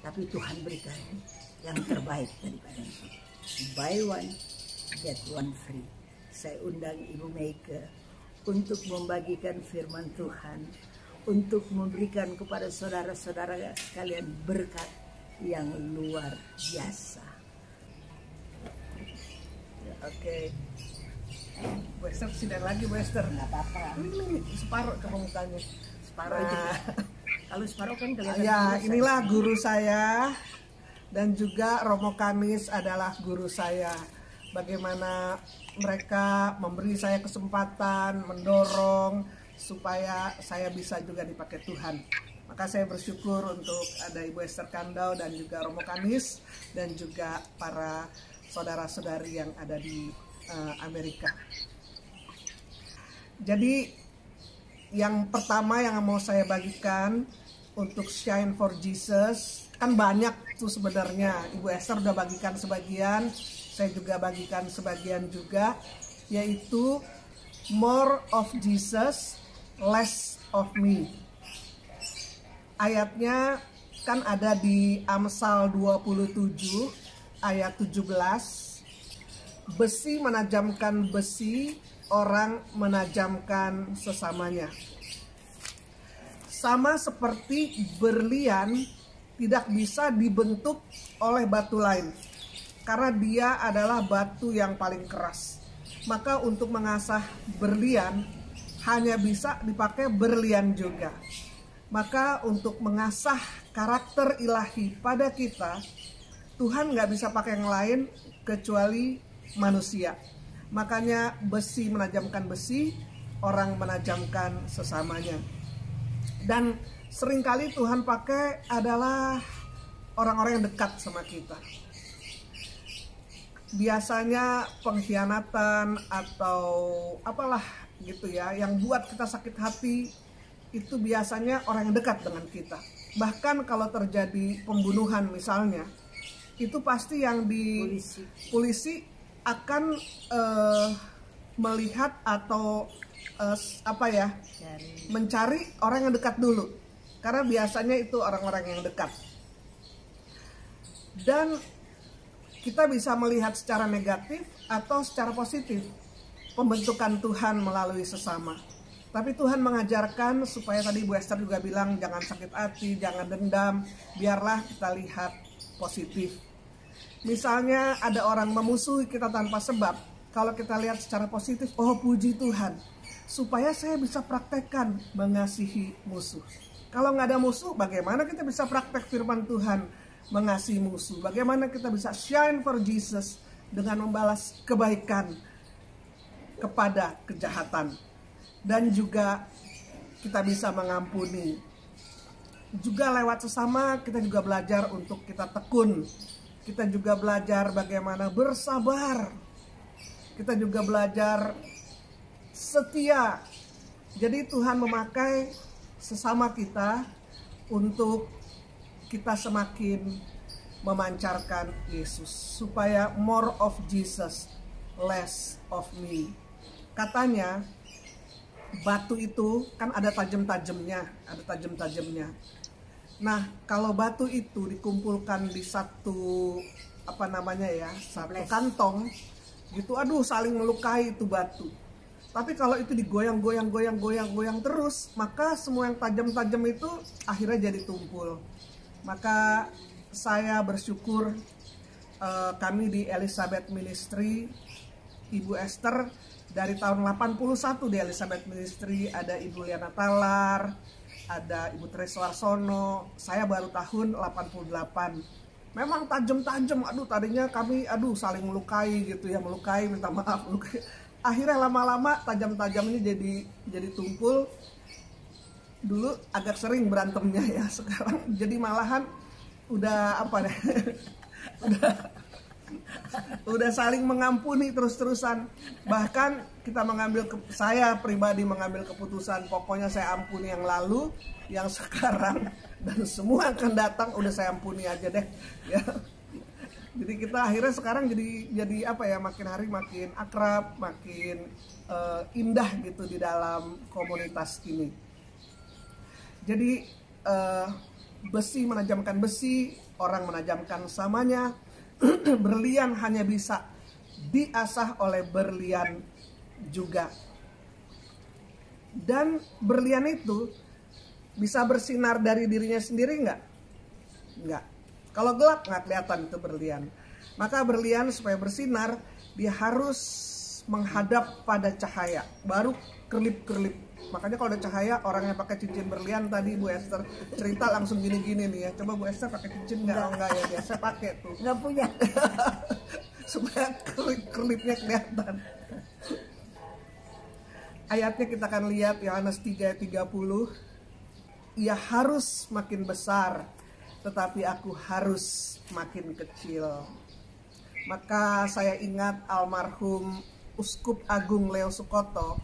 tapi Tuhan berikan yang terbaik daripada itu. Buy one, get one free. Saya undang Ibu Meike untuk membagikan firman Tuhan, untuk memberikan kepada saudara-saudara sekalian berkat yang luar biasa. Oke. Bu Esther, sidang lagi Bu Esther. Nggak apa-apa. Ini separuh ke mukanya. Separuh aja. Kalau separuh kan kelihatan. Ya, inilah guru saya dan juga Romo Kamis adalah guru saya. Bagaimana mereka memberi saya kesempatan, mendorong supaya saya bisa juga dipakai Tuhan. Maka saya bersyukur untuk ada Ibu Esther Kandau dan juga Romo Kamis dan juga para saudara-saudari yang ada di Amerika. Jadi yang pertama yang mau saya bagikan untuk Shine for Jesus, kan banyak tuh sebenarnya. Ibu Esther udah bagikan sebagian, saya juga bagikan sebagian juga, yaitu more of Jesus, less of me. Ayatnya kan ada di Amsal 27 ayat 17. Besi menajamkan besi, orang menajamkan sesamanya. Sama seperti berlian tidak bisa dibentuk oleh batu lain, karena dia adalah batu yang paling keras. Maka untuk mengasah berlian hanya bisa dipakai berlian juga. Maka untuk mengasah karakter ilahi pada kita, Tuhan nggak bisa pakai yang lain kecuali manusia. Makanya besi menajamkan besi, orang menajamkan sesamanya. Dan seringkali Tuhan pakai adalah orang-orang yang dekat sama kita. Biasanya pengkhianatan atau apalah gitu ya, yang buat kita sakit hati, itu biasanya orang yang dekat dengan kita. Bahkan kalau terjadi pembunuhan misalnya, itu pasti yang di polisi akan melihat atau mencari orang yang dekat dulu, karena biasanya itu orang-orang yang dekat. Dan kita bisa melihat secara negatif atau secara positif pembentukan Tuhan melalui sesama. Tapi Tuhan mengajarkan supaya, tadi Bu Esther juga bilang, jangan sakit hati, jangan dendam, biarlah kita lihat positif. Misalnya ada orang memusuhi kita tanpa sebab, kalau kita lihat secara positif, oh puji Tuhan, supaya saya bisa praktekkan mengasihi musuh. Kalau nggak ada musuh, bagaimana kita bisa praktek firman Tuhan mengasihi musuh? Bagaimana kita bisa shine for Jesus dengan membalas kebaikan kepada kejahatan? Dan juga kita bisa mengampuni. Juga lewat sesama kita juga belajar untuk kita tekun. Kita juga belajar bagaimana bersabar. Kita juga belajar setia. Jadi Tuhan memakai sesama kita untuk kita semakin memancarkan Yesus. Supaya more of Jesus, less of me. Katanya batu itu kan ada tajam-tajamnya, Nah, kalau batu itu dikumpulkan di satu satu kantong gitu, aduh saling melukai itu batu. Tapi kalau itu digoyang terus, maka semua yang tajam-tajam itu akhirnya jadi tumpul. Maka saya bersyukur kami di Elizabeth Ministry, Ibu Esther dari tahun 81 di Elizabeth Ministry, ada Ibu Liana Talar, ada Ibu Tresla Sono, saya baru tahun 88. Memang tajam-tajam, tadinya kami saling melukai gitu ya, minta maaf, melukai. Akhirnya lama-lama tajam-tajamnya jadi tumpul. Dulu agak sering berantemnya ya, sekarang jadi malahan udah udah saling mengampuni terus-terusan. Bahkan saya pribadi mengambil keputusan, pokoknya saya ampuni yang lalu, yang sekarang, dan semua akan datang udah saya ampuni aja deh ya. Jadi kita akhirnya sekarang jadi makin hari makin akrab, makin indah gitu di dalam komunitas ini. Jadi besi menajamkan besi, orang menajamkan samanya. Berlian hanya bisa diasah oleh berlian juga. Dan berlian itu bisa bersinar dari dirinya sendiri nggak? Nggak. Kalau gelap nggak kelihatan itu berlian. Maka berlian supaya bersinar, dia harus menghadap pada cahaya, baru kerlip-kerlip. Makanya kalau ada cahaya, orang yang pakai cincin berlian tadi Bu Esther cerita langsung gini-gini nih ya. Coba Bu Esther pakai cincin nggak? Oh, enggak ya, biasa pakai tuh. Nggak punya. Supaya kerlip-kerlipnya kelihatan. Ayatnya kita akan lihat Yohanes 3 ayat 30. Ia harus makin besar, tetapi aku harus makin kecil. Maka saya ingat almarhum Uskup Agung Leo Sukoto,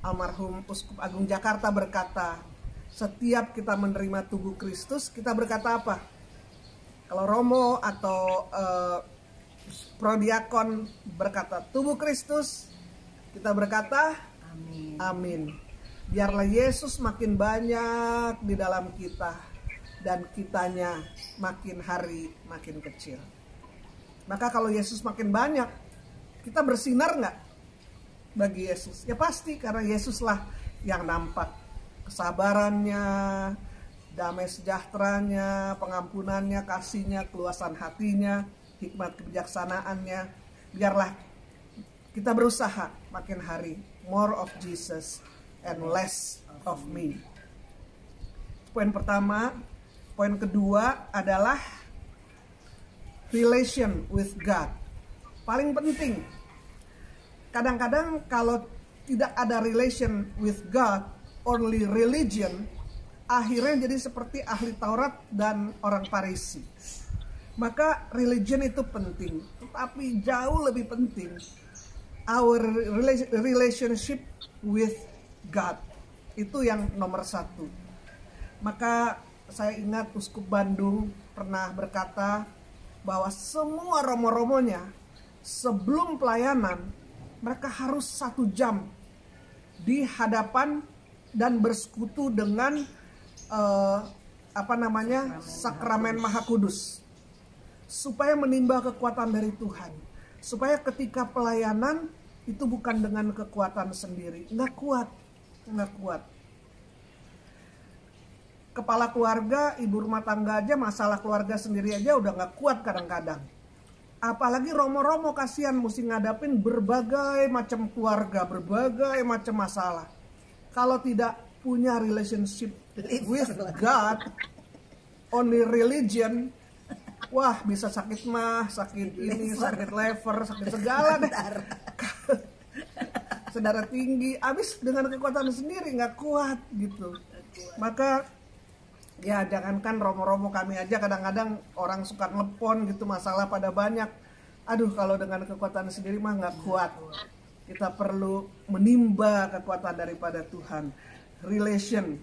almarhum Uskup Agung Jakarta berkata, setiap kita menerima tubuh Kristus, kita berkata apa? Kalau Romo atau Prodiakon berkata tubuh Kristus, kita berkata Amin. amin. Biarlah Yesus makin banyak di dalam kita dan kitanya makin hari makin kecil. Maka kalau Yesus makin banyak, kita bersinar nggak bagi Yesus? Ya pasti, karena Yesuslah yang nampak kesabarannya, damai sejahteranya, pengampunannya, kasihnya, keluasan hatinya, hikmat kebijaksanaannya. Biarlah kita berusaha makin hari more of Jesus and less of me. Poin pertama. Poin kedua adalah relation with God. Paling penting. Kadang-kadang kalau tidak ada relation with God, only religion, akhirnya jadi seperti ahli Taurat dan orang Farisi. Maka religion itu penting, tetapi jauh lebih penting our relationship with God. Itu yang nomor satu. Maka saya ingat Uskup Bandung pernah berkata bahwa semua romo-romonya sebelum pelayanan mereka harus 1 jam di hadapan dan bersekutu dengan sakramen Maha Kudus, supaya menimba kekuatan dari Tuhan, supaya ketika pelayanan itu bukan dengan kekuatan sendiri, nggak kuat. Kepala keluarga, ibu rumah tangga aja, masalah keluarga sendiri aja udah nggak kuat kadang-kadang. Apalagi romo-romo, kasihan mesti ngadapin berbagai macam keluarga, berbagai macam masalah. Kalau tidak punya relationship with God, only religion, wah bisa sakit mah, sakit ini, sakit lever, sakit segala deh. Saudara tinggi, abis dengan kekuatan sendiri nggak kuat gitu. Maka ya jangankan romo-romo kami aja, kadang-kadang orang suka telepon gitu, masalah pada banyak. Aduh, kalau dengan kekuatan sendiri mah nggak kuat. Kita perlu menimba kekuatan daripada Tuhan. Relation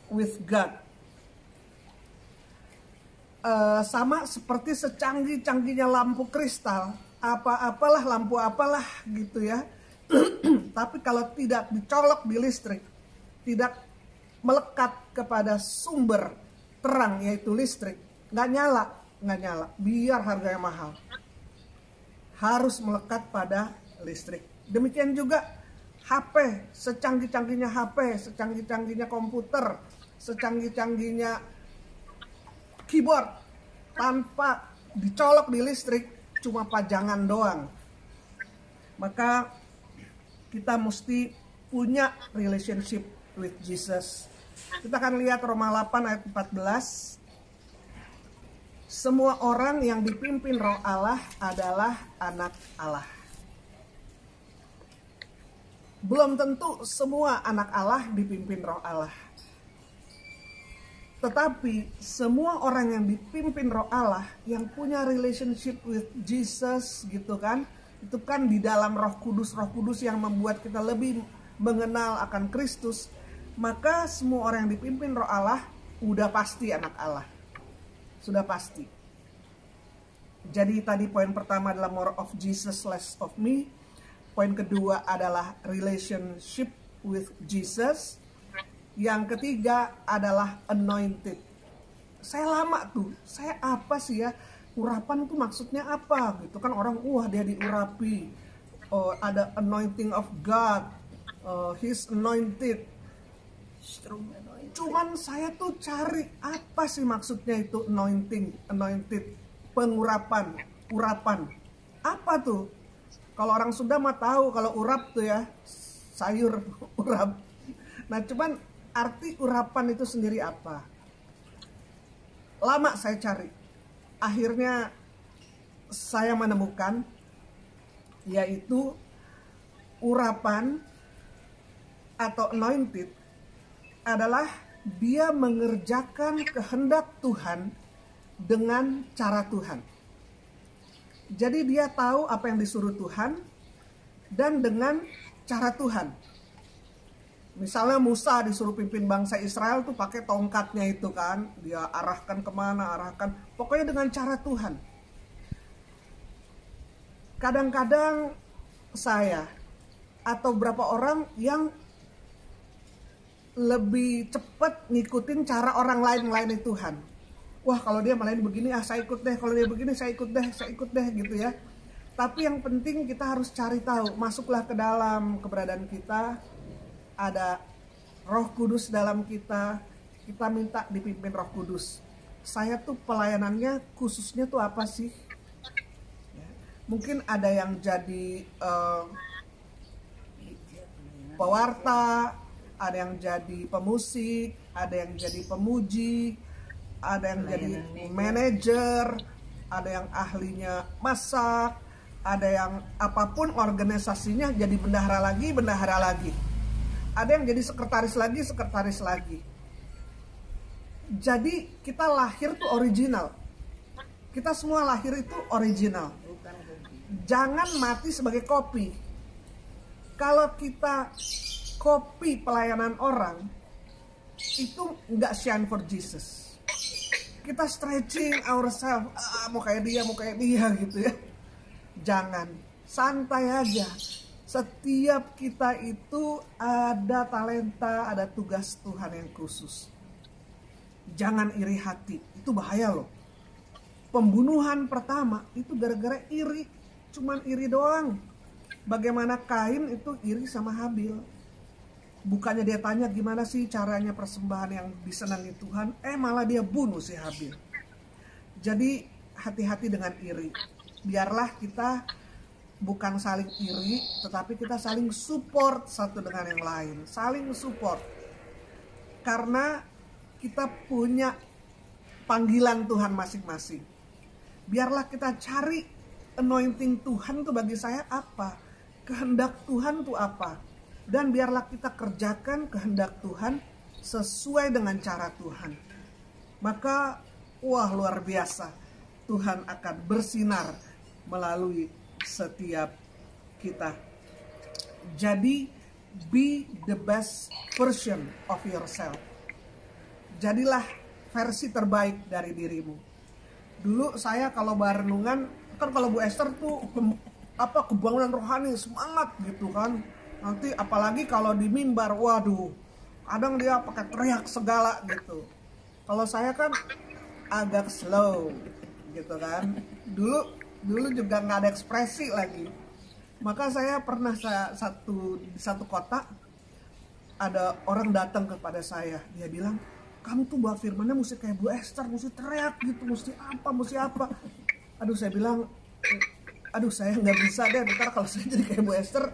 with God. Sama seperti secanggih-canggihnya lampu kristal, apa-apalah lampu apalah gitu ya. Tapi kalau tidak dicolok di listrik, tidak melekat kepada sumber terang yaitu listrik, nggak nyala, biar harganya mahal. Harus melekat pada listrik. Demikian juga HP, secanggih-canggihnya HP, secanggih-canggihnya komputer, secanggih-canggihnya keyboard, tanpa dicolok di listrik, cuma pajangan doang. Maka kita mesti punya relationship with Jesus. Kita akan lihat Roma 8 ayat 14. Semua orang yang dipimpin Roh Allah adalah anak Allah. Belum tentu semua anak Allah dipimpin Roh Allah. Tetapi semua orang yang dipimpin Roh Allah, yang punya relationship with Jesus gitu kan, itu kan di dalam Roh Kudus yang membuat kita lebih mengenal akan Kristus. Maka semua orang yang dipimpin Roh Allah udah pasti anak Allah. Sudah pasti. Jadi tadi poin pertama adalah more of Jesus, less of me. Poin kedua adalah relationship with Jesus. Yang ketiga adalah anointed. Saya lama tuh, saya apa sih ya, urapan tuh maksudnya apa gitu kan, orang dia diurapi, ada anointing of God, He's anointed. Cuman saya tuh cari apa sih maksudnya itu anointed, pengurapan, urapan. Apa tuh? Kalau orang Sunda mah tahu kalau urap tuh ya, sayur urap. Nah, cuman arti urapan itu sendiri apa? Lama saya cari. Akhirnya saya menemukan yaitu urapan atau anointed adalah dia mengerjakan kehendak Tuhan dengan cara Tuhan. Jadi dia tahu apa yang disuruh Tuhan dan dengan cara Tuhan. Misalnya Musa disuruh pimpin bangsa Israel tuh pakai tongkatnya itu kan, dia arahkan kemana, pokoknya dengan cara Tuhan. Kadang-kadang saya atau beberapa orang yang lebih cepat ngikutin cara orang lain Tuhan. Wah, kalau dia malahin begini, saya ikut deh. Kalau dia begini, saya ikut deh gitu ya. Tapi yang penting kita harus cari tahu. Masuklah ke dalam keberadaan kita. Ada Roh Kudus dalam kita. Kita minta dipimpin Roh Kudus. Saya tuh pelayanannya khususnya tuh apa sih? Ya, mungkin ada yang jadi pewarta, ada yang jadi pemusik, ada yang jadi pemuji, ada yang jadi manajer, ada yang ahlinya masak, ada yang apapun organisasinya jadi bendahara lagi. Ada yang jadi sekretaris lagi. Jadi kita lahir tuh original. Kita semua lahir itu original. Jangan mati sebagai kopi. Kalau kita copy pelayanan orang, itu nggak shine for Jesus. Kita stretching ourselves, mau kayak dia gitu ya. Jangan, santai aja. Setiap kita itu ada talenta, ada tugas Tuhan yang khusus. Jangan iri hati, itu bahaya loh. Pembunuhan pertama itu gara-gara iri, cuman iri doang. Bagaimana Kain itu iri sama Habil. Bukannya dia tanya gimana sih caranya persembahan yang disenangi Tuhan, malah dia bunuh si Habil. Jadi hati-hati dengan iri. Biarlah kita bukan saling iri, tetapi kita saling support satu dengan yang lain. Saling support. Karena kita punya panggilan Tuhan masing-masing. Biarlah kita cari anointing Tuhan tuh bagi saya apa? Kehendak Tuhan tuh apa? Dan biarlah kita kerjakan kehendak Tuhan sesuai dengan cara Tuhan. Maka, luar biasa. Tuhan akan bersinar melalui setiap kita. Jadi, be the best version of yourself. Jadilah versi terbaik dari dirimu. Dulu saya kalau barenungan, kan kalau Bu Esther tuh kebangunan rohani, semangat gitu kan. Nanti apalagi kalau di mimbar, kadang dia pakai teriak segala gitu. Kalau saya kan agak slow gitu kan. Dulu juga nggak ada ekspresi lagi. Maka saya pernah di satu kota ada orang datang kepada saya. Dia bilang, kamu tuh bawa firmannya mesti kayak Bu Esther, mesti teriak gitu, mesti apa. Aduh, saya bilang, saya nggak bisa deh. Ntar kalau saya jadi kayak Bu Esther,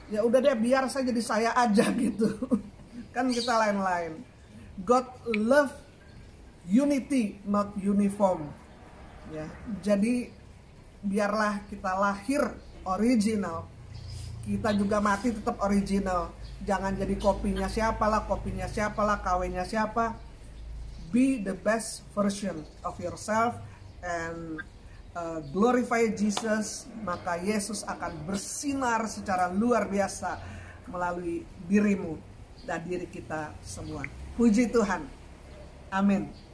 ya udah deh, biar saya jadi saya aja gitu. Kan kita lain-lain. God love unity, not uniform. Ya, jadi biarlah kita lahir original, kita juga mati tetap original. Jangan jadi kopinya siapalah, KW-nya siapa. Be the best version of yourself and glorify Jesus, maka Yesus akan bersinar secara luar biasa melalui dirimu dan diri kita semua. Puji Tuhan. Amin.